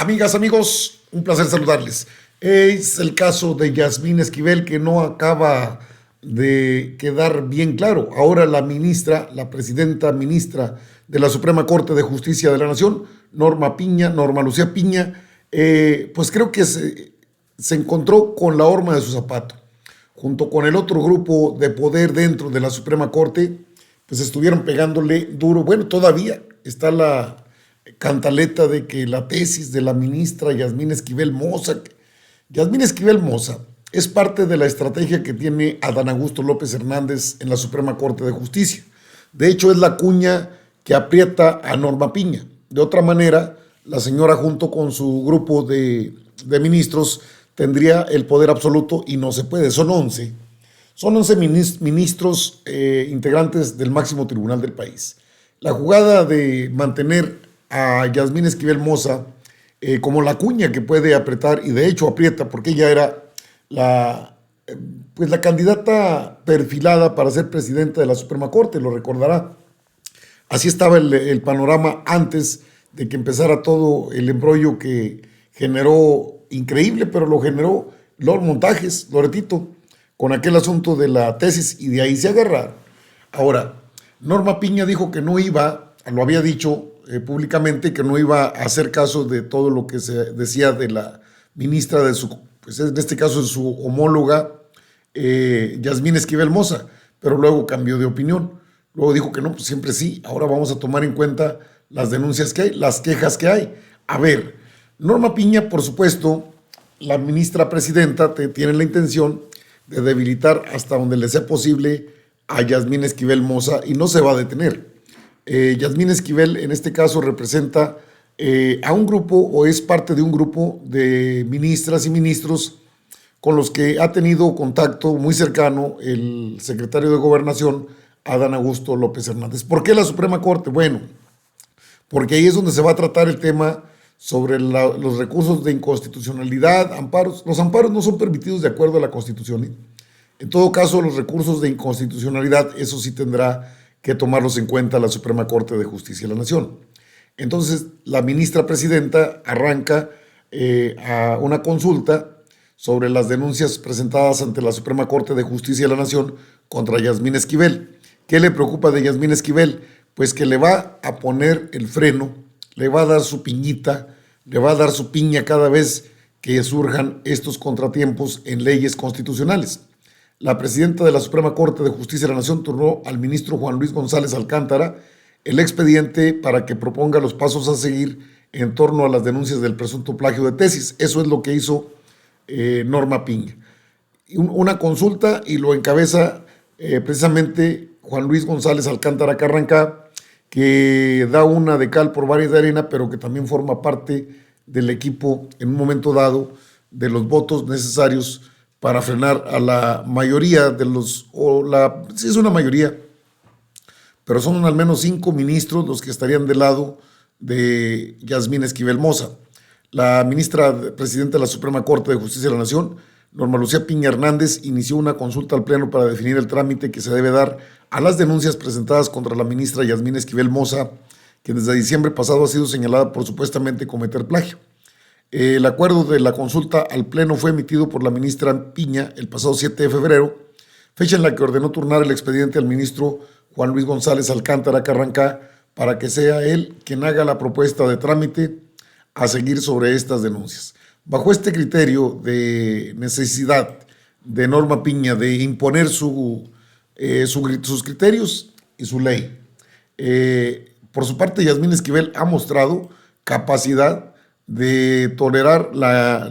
Amigas, amigos, un placer saludarles. Es el caso de Yasmín Esquivel que no acaba de quedar bien claro. Ahora la ministra, la presidenta ministra de la Suprema Corte de Justicia de la Nación, Norma Lucía Piña, pues creo que se encontró con la horma de su zapato. Junto con el otro grupo de poder dentro de la Suprema Corte, pues estuvieron pegándole duro. Bueno, todavía está la cantaleta de que la tesis de la ministra Yasmín Esquivel Moza. Yasmín Esquivel Moza es parte de la estrategia que tiene Adán Augusto López Hernández en la Suprema Corte de Justicia. De hecho, es la cuña que aprieta a Norma Piña. De otra manera, la señora junto con su grupo de ministros tendría el poder absoluto y no se puede. Son 11. Son 11 ministros integrantes del máximo tribunal del país. La jugada de mantener a Yasmín Esquivel Moza como la cuña que puede apretar, y de hecho aprieta porque ella era pues la candidata perfilada para ser presidenta de la Suprema Corte, lo recordará. Así estaba el panorama antes de que empezara todo el embrollo que generó, increíble, pero lo generó Lord Montajes, Loretito, con aquel asunto de la tesis, y de ahí se agarraron. Ahora, Norma Piña dijo que no iba, lo había dicho públicamente, que no iba a hacer caso de todo lo que se decía de la ministra de su, pues en este caso de su homóloga, Yasmín Esquivel Moza, pero luego cambió de opinión. Luego dijo que no, pues siempre sí, ahora vamos a tomar en cuenta las denuncias que hay, las quejas que hay. A ver, Norma Piña, por supuesto, la ministra presidenta tiene la intención de debilitar hasta donde le sea posible a Yasmín Esquivel Moza, y no se va a detener. Yasmín Esquivel en este caso representa a un grupo, o es parte de un grupo de ministras y ministros con los que ha tenido contacto muy cercano el secretario de Gobernación, Adán Augusto López Hernández. ¿Por qué la Suprema Corte? Bueno, porque ahí es donde se va a tratar el tema sobre los recursos de inconstitucionalidad, amparos. Los amparos no son permitidos de acuerdo a la Constitución, ¿eh? En todo caso, los recursos de inconstitucionalidad, eso sí tendrá que tomarlos en cuenta la Suprema Corte de Justicia de la Nación. Entonces, la ministra presidenta arranca a una consulta sobre las denuncias presentadas ante la Suprema Corte de Justicia de la Nación contra Yasmín Esquivel. ¿Qué le preocupa de Yasmín Esquivel? Pues que le va a poner el freno, le va a dar su piñita, le va a dar su piña cada vez que surjan estos contratiempos en leyes constitucionales. La presidenta de la Suprema Corte de Justicia de la Nación turnó al ministro Juan Luis González Alcántara el expediente para que proponga los pasos a seguir en torno a las denuncias del presunto plagio de tesis. Eso es lo que hizo Norma Piña. Una consulta, y lo encabeza precisamente Juan Luis González Alcántara Carrancá, que da una de cal por varias de arena, pero que también forma parte del equipo en un momento dado de los votos necesarios para frenar a la mayoría de sí es una mayoría, pero son al menos 5 ministros los que estarían del lado de Yasmín Esquivel Moza. La ministra presidenta de la Suprema Corte de Justicia de la Nación, Norma Lucía Piña Hernández, inició una consulta al Pleno para definir el trámite que se debe dar a las denuncias presentadas contra la ministra Yasmín Esquivel Moza, que desde diciembre pasado ha sido señalada por supuestamente cometer plagio. El acuerdo de la consulta al Pleno fue emitido por la ministra Piña el pasado 7 de febrero, fecha en la que ordenó turnar el expediente al ministro Juan Luis González Alcántara Carrancá para que sea él quien haga la propuesta de trámite a seguir sobre estas denuncias. Bajo este criterio de necesidad de Norma Piña de imponer sus criterios y su ley, por su parte Yasmín Esquivel ha mostrado capacidad de tolerar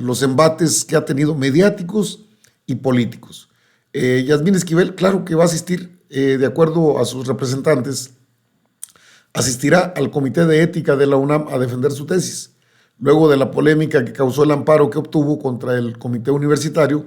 los embates que ha tenido mediáticos y políticos. Yasmín Esquivel, claro que va a asistir, de acuerdo a sus representantes, asistirá al Comité de Ética de la UNAM a defender su tesis. Luego de la polémica que causó el amparo que obtuvo contra el comité universitario,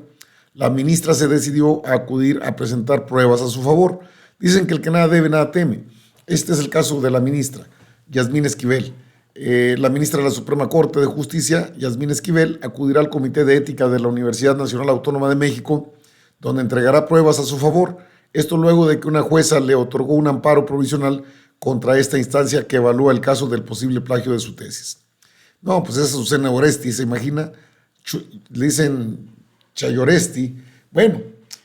la ministra se decidió a acudir a presentar pruebas a su favor. Dicen que el que nada debe, nada teme. Este es el caso de la ministra Yasmín Esquivel. La ministra de la Suprema Corte de Justicia, Yasmín Esquivel, acudirá al Comité de Ética de la Universidad Nacional Autónoma de México, donde entregará pruebas a su favor. Esto luego de que una jueza le otorgó un amparo provisional contra esta instancia que evalúa el caso del posible plagio de su tesis. No, pues es Susana Oresti, ¿se imagina? Le dicen Chayoresti. Bueno,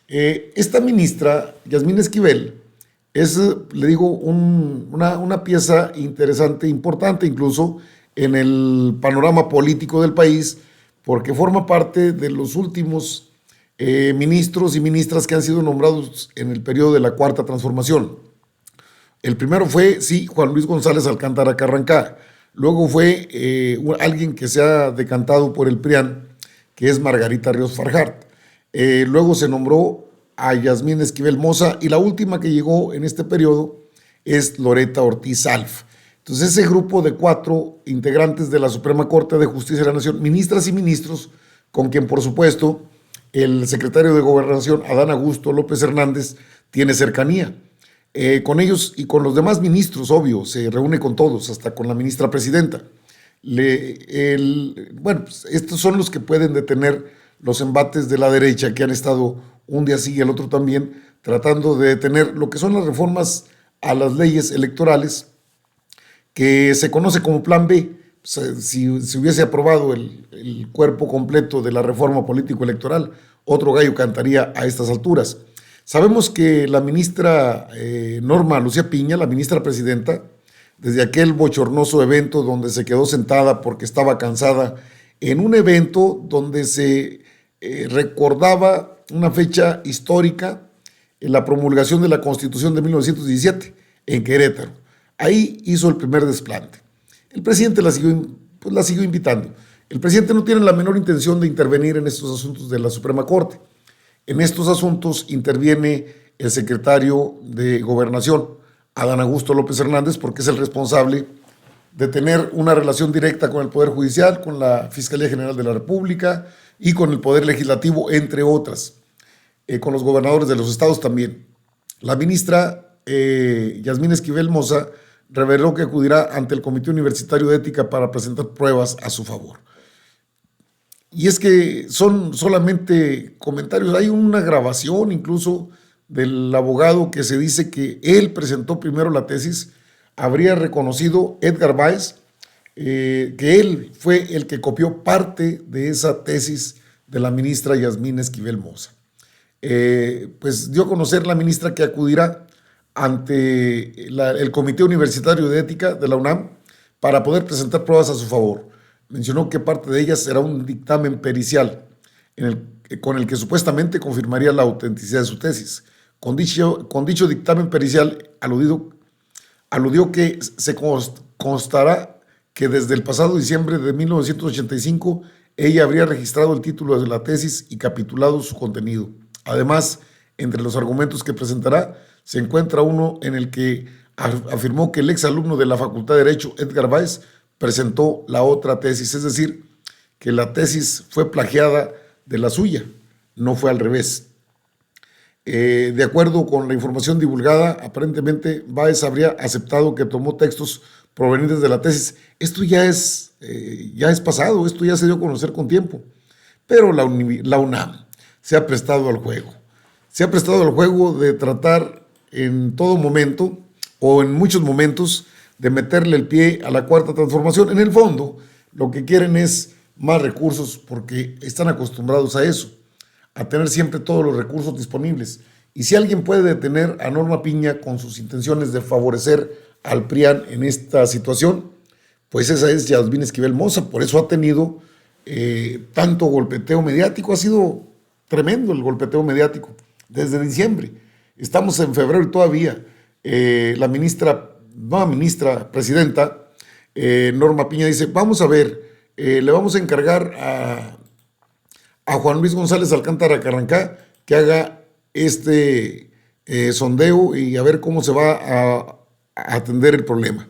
esta ministra, Yasmín Esquivel, es, le digo, una pieza interesante, importante incluso en el panorama político del país, porque forma parte de los últimos ministros y ministras que han sido nombrados en el periodo de la Cuarta Transformación. El primero fue, sí, Juan Luis González Alcántara Carrancá. Luego fue alguien que se ha decantado por el PRIAN, que es Margarita Ríos Farjat. Luego se nombró a Yasmín Esquivel Moza y la última que llegó en este periodo es Loreta Ortiz Alf. Entonces ese grupo de 4 integrantes de la Suprema Corte de Justicia de la Nación, ministras y ministros, con quien por supuesto el secretario de Gobernación, Adán Augusto López Hernández, tiene cercanía. Con ellos y con los demás ministros, obvio, se reúne con todos, hasta con la ministra presidenta. Bueno, pues estos son los que pueden detener los embates de la derecha que han estado un día sí y el otro también, tratando de detener lo que son las reformas a las leyes electorales, que se conoce como Plan B. Si se hubiese aprobado el cuerpo completo de la reforma político-electoral, otro gallo cantaría a estas alturas. Sabemos que la ministra Norma Lucía Piña, la ministra presidenta, desde aquel bochornoso evento donde se quedó sentada porque estaba cansada, en un evento donde se recordaba una fecha histórica, en la promulgación de la Constitución de 1917 en Querétaro. Ahí hizo el primer desplante. El presidente la siguió invitando. El presidente no tiene la menor intención de intervenir en estos asuntos de la Suprema Corte. En estos asuntos interviene el secretario de Gobernación, Adán Augusto López Hernández, porque es el responsable de tener una relación directa con el Poder Judicial, con la Fiscalía General de la República y con el Poder Legislativo, entre otras, con los gobernadores de los estados también. La ministra Yasmín Esquivel Moza reveló que acudirá ante el Comité Universitario de Ética para presentar pruebas a su favor. Y es que son solamente comentarios. Hay una grabación incluso del abogado que se dice que él presentó primero la tesis. Habría reconocido Edgar Báez que él fue el que copió parte de esa tesis de la ministra Yasmín Esquivel Moza. Pues dio a conocer la ministra que acudirá ante el Comité Universitario de Ética de la UNAM para poder presentar pruebas a su favor. Mencionó que parte de ellas será un dictamen pericial con el que supuestamente confirmaría la autenticidad de su tesis. Con dicho dictamen pericial aludió que se constará que desde el pasado diciembre de 1985 ella habría registrado el título de la tesis y capitulado su contenido. Además, entre los argumentos que presentará se encuentra uno en el que afirmó que el exalumno de la Facultad de Derecho, Edgar Báez, presentó la otra tesis, es decir, que la tesis fue plagiada de la suya, no fue al revés. De acuerdo con la información divulgada, aparentemente Báez habría aceptado que tomó textos provenientes de la tesis. Esto ya es pasado, esto ya se dio a conocer con tiempo, pero la UNAM se ha prestado al juego. Se ha prestado al juego de tratar en todo momento o en muchos momentos de meterle el pie a la Cuarta Transformación. En el fondo, lo que quieren es más recursos porque están acostumbrados a eso, a tener siempre todos los recursos disponibles. Y si alguien puede detener a Norma Piña con sus intenciones de favorecer al PRIAN en esta situación, pues esa es Yasmín Esquivel Moza. Por eso ha tenido tanto golpeteo mediático. Ha sido tremendo el golpeteo mediático desde diciembre. Estamos en febrero y todavía la nueva ministra presidenta, Norma Piña, dice, vamos a ver, le vamos a encargar a Juan Luis González Alcántara Carrancá que haga este sondeo y a ver cómo se va a atender el problema.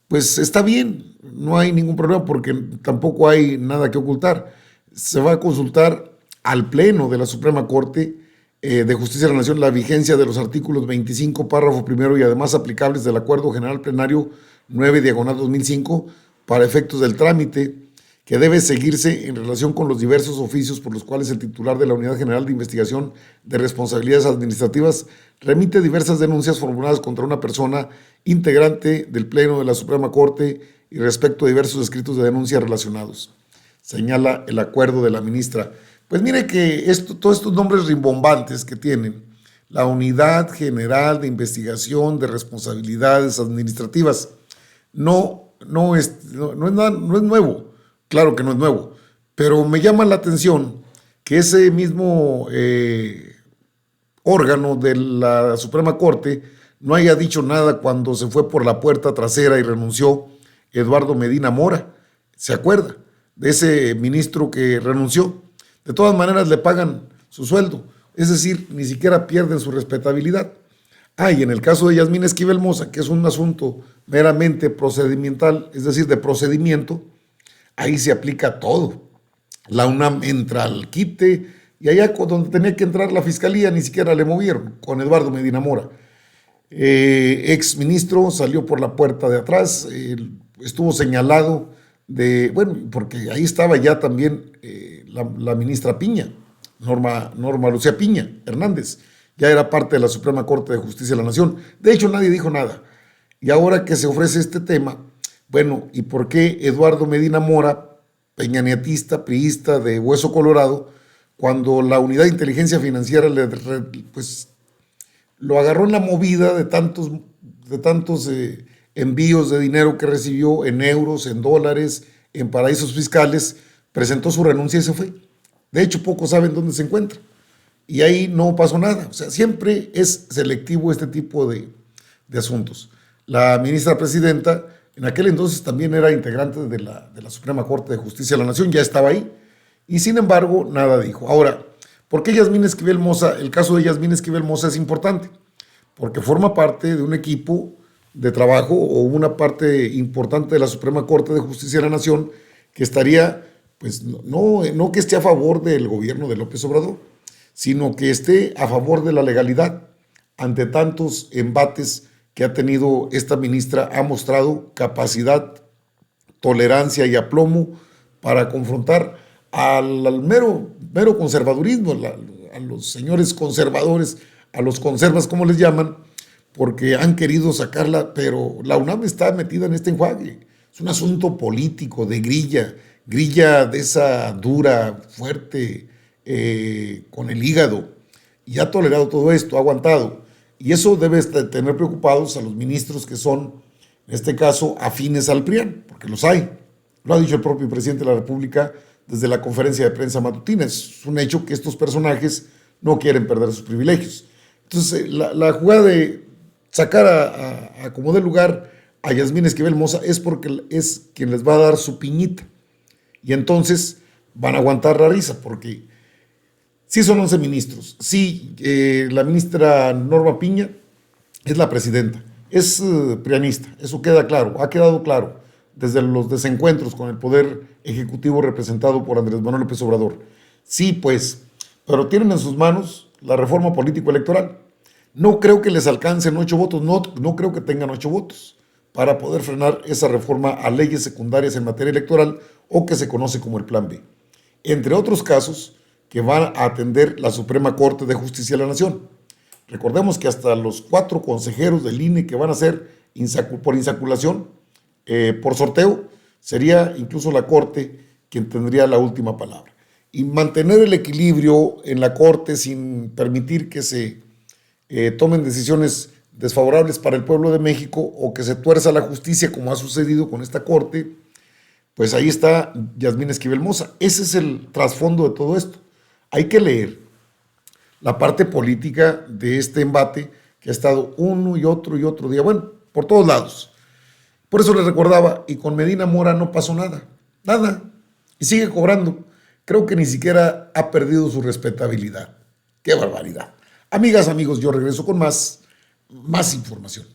Pues está bien, no hay ningún problema porque tampoco hay nada que ocultar. Se va a consultar al Pleno de la Suprema Corte de Justicia de la Nación la vigencia de los artículos 25, párrafo primero y además aplicables del Acuerdo General Plenario 9/2005 para efectos del trámite que debe seguirse en relación con los diversos oficios por los cuales el titular de la Unidad General de Investigación de Responsabilidades Administrativas remite diversas denuncias formuladas contra una persona integrante del Pleno de la Suprema Corte y respecto a diversos escritos de denuncia relacionados, señala el acuerdo de la ministra. Pues mire que todos estos nombres rimbombantes que tienen, la Unidad General de Investigación de Responsabilidades Administrativas, no es nuevo, claro que no es nuevo, pero me llama la atención que ese mismo órgano de la Suprema Corte no haya dicho nada cuando se fue por la puerta trasera y renunció Eduardo Medina Mora. ¿Se acuerda de ese ministro que renunció? De todas maneras le pagan su sueldo, es decir, ni siquiera pierden su respetabilidad. Y en el caso de Yasmín Esquivel Moza, que es un asunto meramente procedimental, es decir, de procedimiento, ahí se aplica todo. La UNAM entra al quite y allá donde tenía que entrar la fiscalía ni siquiera le movieron con Eduardo Medina Mora. Ex ministro salió por la puerta de atrás, estuvo señalado porque ahí estaba ya también la ministra Piña, Norma Lucía Piña Hernández, ya era parte de la Suprema Corte de Justicia de la Nación. De hecho, nadie dijo nada. Y ahora que se ofrece este tema, ¿y por qué Eduardo Medina Mora, peñaniatista, priista de Hueso Colorado, cuando la Unidad de Inteligencia Financiera lo agarró en la movida de tantos envíos de dinero que recibió en euros, en dólares, en paraísos fiscales, presentó su renuncia y se fue? De hecho, pocos saben dónde se encuentra. Y ahí no pasó nada. O sea, siempre es selectivo este tipo de asuntos. La ministra presidenta, en aquel entonces también era integrante de la Suprema Corte de Justicia de la Nación, ya estaba ahí, y sin embargo, nada dijo. Ahora, ¿por qué Yasmín Esquivel Moza? El caso de Yasmín Esquivel Moza es importante, porque forma parte de un equipo de trabajo o una parte importante de la Suprema Corte de Justicia de la Nación que estaría, no que esté a favor del gobierno de López Obrador, sino que esté a favor de la legalidad. Ante tantos embates que ha tenido esta ministra, ha mostrado capacidad, tolerancia y aplomo para confrontar al mero conservadurismo, a los señores conservadores, a los conservas, como les llaman, porque han querido sacarla, pero la UNAM está metida en este enjuague. Es un asunto político, de grilla de esa dura, fuerte, con el hígado, y ha tolerado todo esto, ha aguantado. Y eso debe tener preocupados a los ministros que son, en este caso, afines al PRIAN, porque los hay. Lo ha dicho el propio presidente de la República desde la conferencia de prensa matutina. Es un hecho que estos personajes no quieren perder sus privilegios. Entonces, la jugada de sacar a como de lugar a Yasmín Esquivel Moza es porque es quien les va a dar su piñita. Y entonces van a aguantar la risa, porque sí son 11 ministros, sí, la ministra Norma Piña es la presidenta, es prianista, eso queda claro, ha quedado claro desde los desencuentros con el Poder Ejecutivo representado por Andrés Manuel López Obrador. Sí, pues, pero tienen en sus manos la reforma político-electoral. No creo que les alcancen 8 votos, no creo que tengan 8 votos para poder frenar esa reforma a leyes secundarias en materia electoral, o que se conoce como el Plan B. Entre otros casos que van a atender la Suprema Corte de Justicia de la Nación. Recordemos que hasta los 4 consejeros del INE que van a ser por insaculación, por sorteo, sería incluso la Corte quien tendría la última palabra. Y mantener el equilibrio en la Corte sin permitir que se tomen decisiones desfavorables para el pueblo de México o que se tuerza la justicia, como ha sucedido con esta Corte, pues ahí está Yasmín Esquivel Moza. Ese es el trasfondo de todo esto. Hay que leer la parte política de este embate que ha estado uno y otro día, por todos lados. Por eso les recordaba, y con Medina Mora no pasó nada, y sigue cobrando. Creo que ni siquiera ha perdido su respetabilidad. ¡Qué barbaridad! Amigas, amigos, yo regreso con más información.